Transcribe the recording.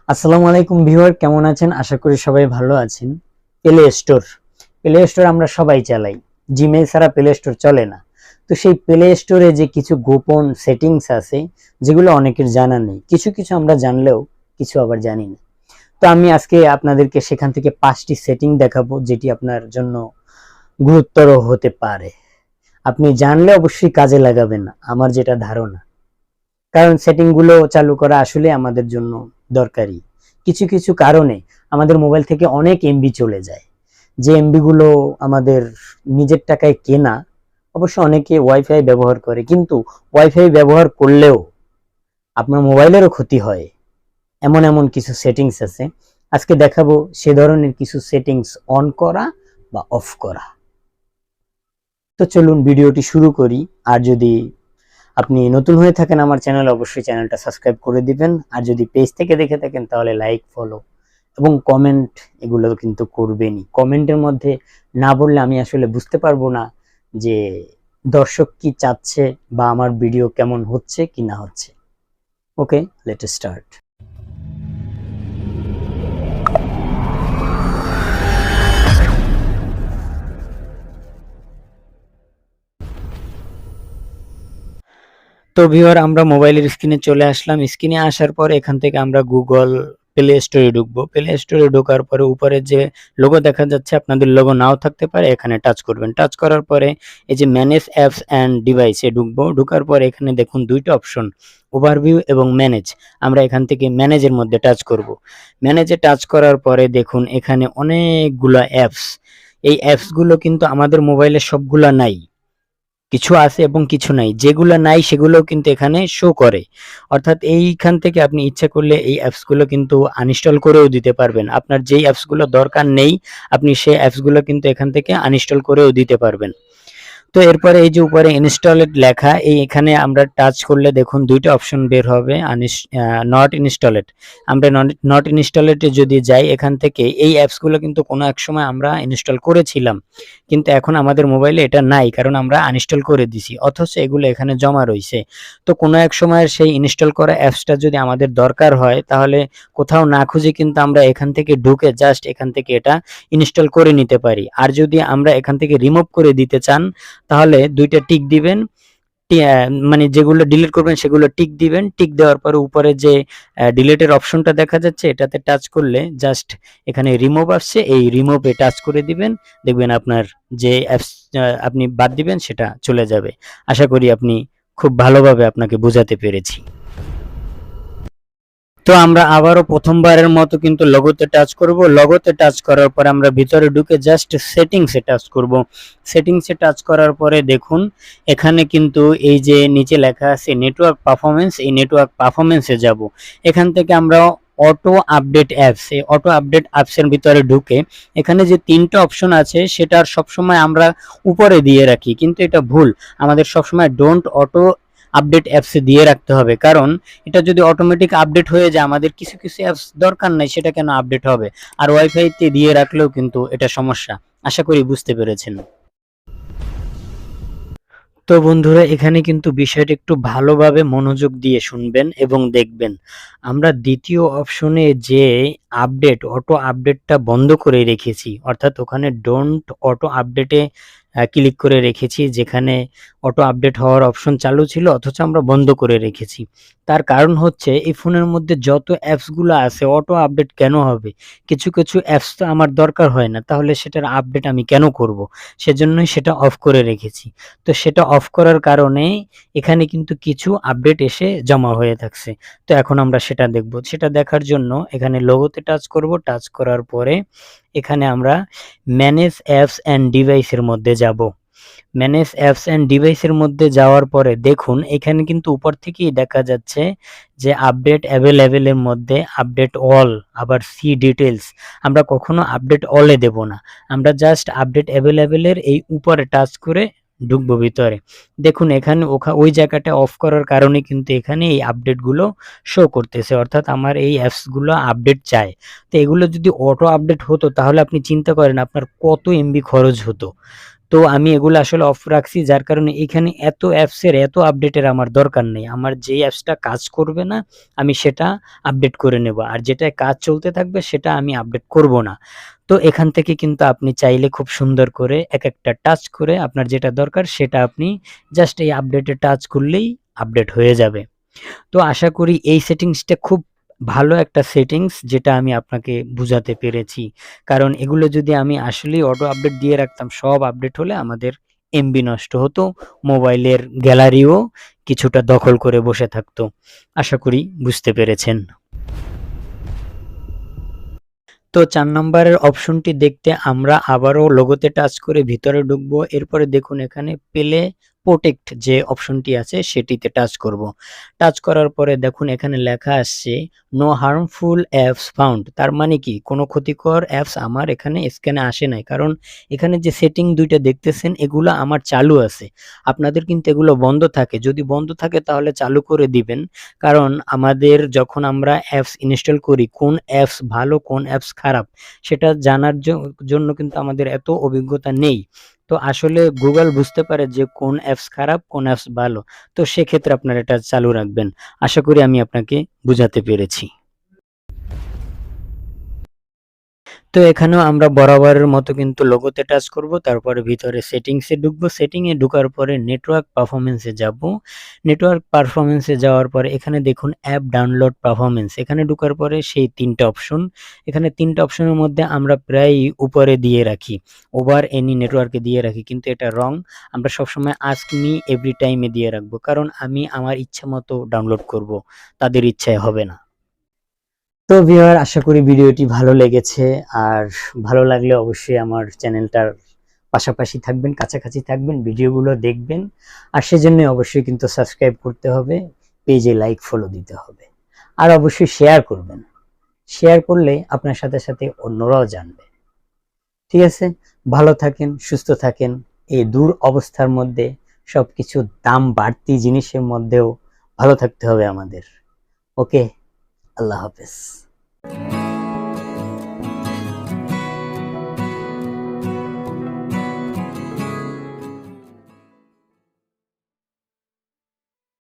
আসসালামু আলাইকুম ভিউয়ার, কেমন আছেন? আশা করি সবাই ভালো আছেন। প্লে স্টোর আমরা সবাই চালাই। জিমেইল ছাড়া প্লে স্টোর চলে না। তো সেই প্লে স্টোরে যে কিছু গোপন সেটিংস আছে যেগুলো অনেকের জানা নেই, কিছু কিছু আমরা জানলেও কিছু আবার জানি না। তো আমি আজকে আপনাদেরকে সেখান থেকে 5টি সেটিং দেখাবো যেটি আপনার জন্য গুরুতর হতে পারে। আপনি জানলে অবশ্যই কাজে লাগাবেন, আমার যেটা ধারণা। কারণ সেটিং গুলো চালু করা আসলে আমাদের জন্য দরকারি। কিছু কিছু কারণে আমাদের মোবাইল থেকে অনেক এমবি চলে যায়, যে এমবি গুলো আমাদের নিজের টাকায় কেনা। অবশ্য অনেকে ওয়াইফাই ব্যবহার করে, কিন্তু ওয়াইফাই ব্যবহার করলেও আপনার মোবাইলেরও ক্ষতি হয়। এমন এমন কিছু সেটিংস আছে, আজকে দেখাবো সে ধরনের কিছু সেটিংস অন করা বা অফ করা। তো চলুন ভিডিওটি শুরু করি। আর যদি আপনি নতুন হয়ে থাকেন আমার চ্যানেল, অবশ্যই চ্যানেলটা সাবস্ক্রাইব করে দিবেন। আর যদি পেজ থেকে দেখে থাকেন তাহলে লাইক, ফলো এবং কমেন্ট এগুলো কিন্তু করবেনই। কমেন্টের মধ্যে না বললে আমি আসলে বুঝতে পারবো না যে দর্শক কি চাচ্ছে বা আমার ভিডিও কেমন হচ্ছে কি না হচ্ছে। ওকে, লেটস স্টার্ট। তো ভিউয়ার, আমরা মোবাইলের স্ক্রিনে চলে আসলাম। স্ক্রিনে আসার পর এখান থেকে আমরা গুগল প্লে স্টোরে ঢুকবো। প্লে স্টোরে ঢোকার পরে উপরে যে লোগো দেখা যাচ্ছে, আপনাদের লোগো নাও থাকতে পারে, এখানে টাচ করবেন। টাচ করার পরে এই যে ম্যানেজ অ্যাপস অ্যান্ড ডিভাইসে ঢুকবো। ঢোকার পরে এখানে দেখুন দুইটা অপশন, ওভারভিউ এবং ম্যানেজ। আমরা এখান থেকে ম্যানেজের মধ্যে টাচ করব। ম্যানেজে টাচ করার পরে দেখুন এখানে অনেকগুলো অ্যাপস। এই অ্যাপসগুলো কিন্তু আমাদের মোবাইলে সবগুলা নাই, কিছু আছে এবং কিছু নাই। যেগুলো নাই সেগুলো কিন্তু এখানে শো করে। অর্থাৎ এইখান থেকে আপনি ইচ্ছা করলে এই অ্যাপসগুলো কিন্তু আনইনস্টল করেও দিতে পারবেন। আপনার যেই অ্যাপসগুলো দরকার নেই, আপনি সেই অ্যাপসগুলো কিন্তু এখান থেকে আনইনস্টল করেও দিতে পারবেন। তো এরপরে এই যে উপরে ইনস্টলেড লেখা, এই এখানে আমরা টাচ করলে দেখুন দুইটা অপশন বের হবে, নট ইনস্টলেড। আমরা নট ইনস্টলেডে যদি যাই, এখান থেকে এই অ্যাপসগুলো কিন্তু কোনো এক সময় আমরা ইনস্টল করেছিলাম, কিন্তু এখন আমাদের মোবাইলে এটা নাই, কারণ আমরা আনইনস্টল করে দিছি, অথচ এগুলো এখানে জমা রয়েছে। তো কোনো এক সময়ের সেই ইনস্টল করা অ্যাপসটা যদি আমাদের দরকার হয়, তাহলে কোথাও না খুঁজে কিন্তু আমরা এখান থেকে ঢুকে জাস্ট এখান থেকে এটা ইনস্টল করে নিতে পারি। আর যদি আমরা এখান থেকে রিমুভ করে দিতে চান, তাহলে দুইটা টিক দিবেন। মানে যেগুলো ডিলিট করবেন সেগুলো টিক দিবেন। টিক দেওয়ার পরে উপরে যে ডিলিটের অপশনটা দেখা যাচ্ছে, এটাতে টাচ করলে জাস্ট এখানে রিমুভ আসছে, এই রিমুভে টাচ করে দিবেন। দেখবেন আপনার যে অ্যাপস আপনি বাদ দিবেন সেটা চলে যাবে। আশা করি আপনি খুব ভালোভাবে আপনাকে বোঝাতে পেরেছি। তো আমরা আবারও প্রথমবারের মতো কিন্তু লোগোতে টাচ করব। লোগোতে টাচ করার পর আমরা ভিতরে ঢুকে জাস্ট সেটিংসে টাচ করব। সেটিংসে টাচ করার পরে দেখুন এখানে কিন্তু এই যে নিচে লেখা আছে নেটওয়ার্ক পারফরমেন্স, এই নেটওয়ার্ক পারফরমেন্সে যাব। এখান থেকে আমরা অটো আপডেট অ্যাপস, এই অটো আপডেট অ্যাপসের ভিতরে ঢুকে এখানে যে তিনটা অপশন আছে সেটার সবসময় আমরা উপরে দিয়ে রাখি, কিন্তু এটা ভুল। আমাদের সবসময় ডোন্ট অটো আপডেট অ্যাপসে দিয়ে রাখতে হবে, কারণ এটা যদি অটোমেটিক আপডেট হয়ে যায়, আমাদের কিছু কিছু অ্যাপস দরকার নাই, সেটা কেন আপডেট হবে? আর ওয়াইফাইতে দিয়ে রাখলেও কিন্তু এটা সমস্যা। আশা করি বুঝতে পেরেছেন। তো বন্ধুরা, এখানে কিন্তু বিষয়টা একটু ভালোভাবে মনোযোগ দিয়ে শুনবেন এবং দেখবেন। আমরা দ্বিতীয় অপশনে যে অটো আপডেটটা বন্ধ করে রেখেছি, অর্থাৎ ওখানে ডোন্ট অটো আপডেটে ক্লিক করে রেখেছি, যেখানে অটো আপডেট হওয়ার অপশন চালু ছিল অথচ আমরা বন্ধ করে রেখেছি। তার কারণ হচ্ছে এই ফোনের মধ্যে যত অ্যাপসগুলো আছে অটো আপডেট কেন হবে? কিছু কিছু অ্যাপস তো আমার দরকার হয় না, তাহলে সেটার আপডেট আমি কেন করব? সেজন্যই সেটা অফ করে রেখেছি। তো সেটা অফ করার কারণে এখানে কিন্তু কিছু আপডেট এসে জমা হয়ে থাকছে। তো এখন আমরা সেটা দেখব। সেটা দেখার জন্য এখানে লোগোতে টাচ করব। টাচ করার পরে এখানে আমরা ম্যানেজ অ্যাপস অ্যান্ড ডিভাইসের মধ্যে যাব। ম্যানেজ অ্যাপস অ্যান্ড ডিভাইসের মধ্যে যাওয়ার পরে দেখুন এখানে কিন্তু উপর থেকেই দেখা যাচ্ছে যে আপডেট অ্যাভেলেবেল এর মধ্যে আপডেট অল, আবার সি ডিটেলস। আমরা কখনো আপডেট অলে দেব না, আমরা জাস্ট আপডেট অ্যাভেলেবেল এর এই উপরে টাচ করে ঢুকবো ভিতরে। দেখুন এখানে ওই জায়গাটা অফ করার কারণে কিন্তু এখানে এই আপডেটগুলো শো করতেছে, অর্থাৎ আমার এই অ্যাপসগুলো আপডেট চায়। তো এগুলো যদি অটো আপডেট হতো তাহলে আপনি চিন্তা করেন আপনার কত এমবি খরচ হতো। তো তো আমি এগুলো আসলে অফ রাখছি, যার কারণে এখানে এত অ্যাপসের এত আপডেটের আমার দরকার নেই। আমার যেই অ্যাপসটা কাজ করবে না আমি সেটা আপডেট করে নেব, আর যেটায় কাজ চলতে থাকবে সেটা আমি আপডেট করব না। তো এখান থেকে কিন্তু আপনি চাইলে খুব সুন্দর করে এক একটা টাচ করে আপনার যেটা দরকার সেটা আপনি জাস্ট এই আপডেটে টাচ করলেই আপডেট হয়ে যাবে। তো আশা করি এই সেটিংসটা খুব ভালো একটা সেটিংস, যেটা আমি আপনাকে বুঝাতে পেরেছি। কারণ এগুলো যদি আমি আসলেই অটো আপডেট দিয়ে রাখতাম, সব আপডেট হলে আমাদের এমবি নষ্ট হতো, মোবাইলের গ্যালারিও কিছুটা দখল করে বসে থাকতো। আশা করি বুঝতে পেরেছেন। তো ৪ নম্বরের অপশনটি দেখতে আমরা আবারও লোগোতে টাচ করে ভিতরে ঢুকবো। এরপরে দেখুন এখানে প্লে প্রোটেক্ট যে অপশনটি আছে সেটিতে টাচ করব। টাচ করার পরে দেখুন এখানে লেখা আসছে নো হার্মফুল অ্যাপস ফাউন্ড। তার মানে কি কোনো ক্ষতিকর অ্যাপস আমার এখানে স্ক্যানে আসে নাই, কারণ এখানে যে সেটিং দুইটা দেখতেছেন এগুলো আমার চালু আছে। আপনাদের কিন্তু এগুলো বন্ধ থাকে, যদি বন্ধ থাকে তাহলে চালু করে দিবেন। কারণ আমাদের যখন আমরা অ্যাপস ইনস্টল করি কোন অ্যাপস ভালো কোন অ্যাপস খারাপ সেটা জানার জন্য কিন্তু আমাদের এত অভিজ্ঞতা নেই। তো আসলে গুগল বুঝতে পারে যে কোন অ্যাপস খারাপ কোন অ্যাপস ভালো। তো সেক্ষেত্রে আপনারা এটা চালু রাখবেন। আশা করি আমি আপনাকে বুঝাতে পেরেছি। তো এখানেও আমরা বরাবরের মতো কিন্তু লোগোতে টাচ করব, তারপরে ভিতরে সেটিংসে ঢুকবো। সেটিংয়ে ঢোকার পরে নেটওয়ার্ক পারফরম্যান্সে যাব। নেটওয়ার্ক পারফরম্যান্সে যাওয়ার পরে এখানে দেখুন অ্যাপ ডাউনলোড পারফরম্যান্স, এখানে ঢোকার পরে সেই ৩টা অপশন, এখানে ৩টা অপশনের মধ্যে আমরা প্রায় উপরে দিয়ে রাখি ওভার এনি নেটওয়ার্কে দিয়ে রাখি, কিন্তু এটা রং। আমরা সবসময় আস্ক মি এভরি টাইমে দিয়ে রাখবো, কারণ আমি আমার ইচ্ছা মতো ডাউনলোড করব, তাদের ইচ্ছায় হবে না। তো ভিউয়ার আশা করি ভিডিওটি ভালো লেগেছে, আর ভালো লাগলে অবশ্যই আমার চ্যানেলটার পাশাপাশি থাকবেন, কাছাকাছি থাকবেন, ভিডিওগুলো দেখবেন। আর সেজন্য অবশ্যই কিন্তু সাবস্ক্রাইব করতে হবে, পেজে লাইক ফলো দিতে হবে, আর অবশ্যই শেয়ার করবেন। শেয়ার করলে আপনার সাথে সাথে অন্যরাও জানবে। ঠিক আছে, ভালো থাকেন, সুস্থ থাকেন। এই দূর অবস্থার মধ্যে সবকিছু দাম বাড়তি জিনিসের মধ্যেও ভালো থাকতে হবে আমাদের। ওকে, আল্লাহ হাফেজ।